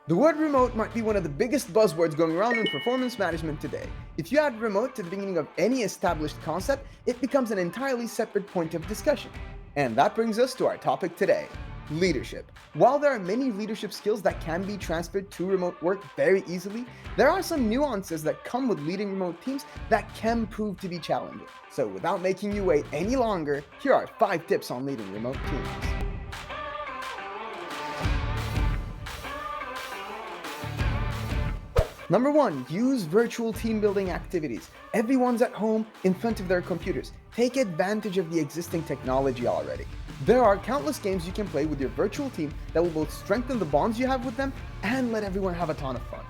The word remote might be one of the biggest buzzwords going around in performance management today. If you add remote to the beginning of any established concept, it becomes an entirely separate point of discussion. And that brings us to our topic today, leadership. While there are many leadership skills that can be transferred to remote work very easily, there are some nuances that come with leading remote teams that can prove to be challenging. So without making you wait any longer, here are 5 tips on leading remote teams. Number 1, use virtual team building activities. Everyone's at home in front of their computers. Take advantage of the existing technology already. There are countless games you can play with your virtual team that will both strengthen the bonds you have with them and let everyone have a ton of fun.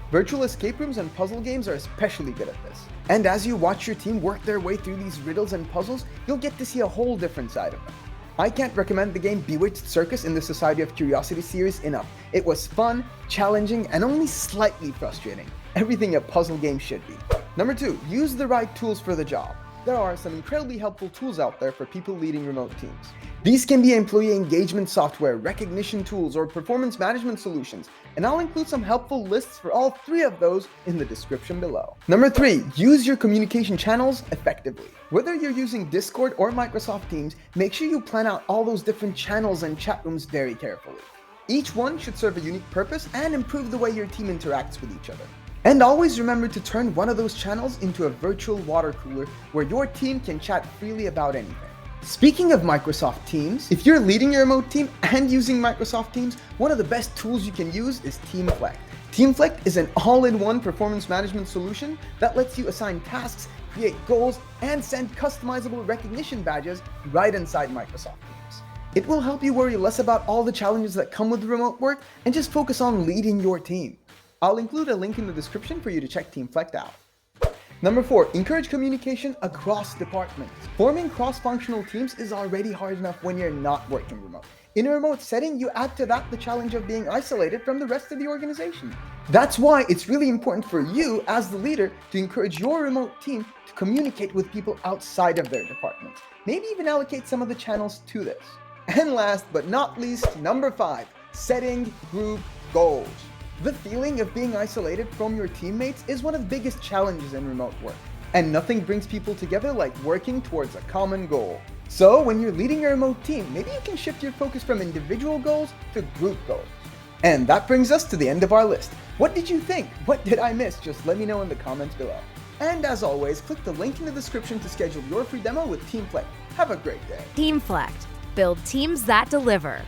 Virtual escape rooms and puzzle games are especially good at this. And as you watch your team work their way through these riddles and puzzles, you'll get to see a whole different side of them. I can't recommend the game Bewitched Circus in the Society of Curiosity series enough. It was fun, challenging, and only slightly frustrating. Everything a puzzle game should be. Number 2, use the right tools for the job. There are some incredibly helpful tools out there for people leading remote teams. These can be employee engagement software, recognition tools, or performance management solutions, and I'll include some helpful lists for all 3 of those in the description below. Number 3, use your communication channels effectively. Whether you're using Discord or Microsoft Teams, make sure you plan out all those different channels and chat rooms very carefully. Each one should serve a unique purpose and improve the way your team interacts with each other. And always remember to turn one of those channels into a virtual water cooler where your team can chat freely about anything. Speaking of Microsoft Teams, if you're leading your remote team and using Microsoft Teams, one of the best tools you can use is Teamflect. Teamflect is an all-in-one performance management solution that lets you assign tasks, create goals, and send customizable recognition badges right inside Microsoft Teams. It will help you worry less about all the challenges that come with remote work and just focus on leading your team. I'll include a link in the description for you to check Teamflect out. Number 4, encourage communication across departments. Forming cross-functional teams is already hard enough when you're not working remote. In a remote setting, you add to that the challenge of being isolated from the rest of the organization. That's why it's really important for you as the leader to encourage your remote team to communicate with people outside of their department. Maybe even allocate some of the channels to this. And last but not least, number 5, setting group goals. The feeling of being isolated from your teammates is one of the biggest challenges in remote work, and nothing brings people together like working towards a common goal. So when you're leading a remote team, maybe you can shift your focus from individual goals to group goals. And that brings us to the end of our list. What did you think? What did I miss? Just let me know in the comments below. And as always, click the link in the description to schedule your free demo with Teamflect. Have a great day. Teamflect. Build teams that deliver.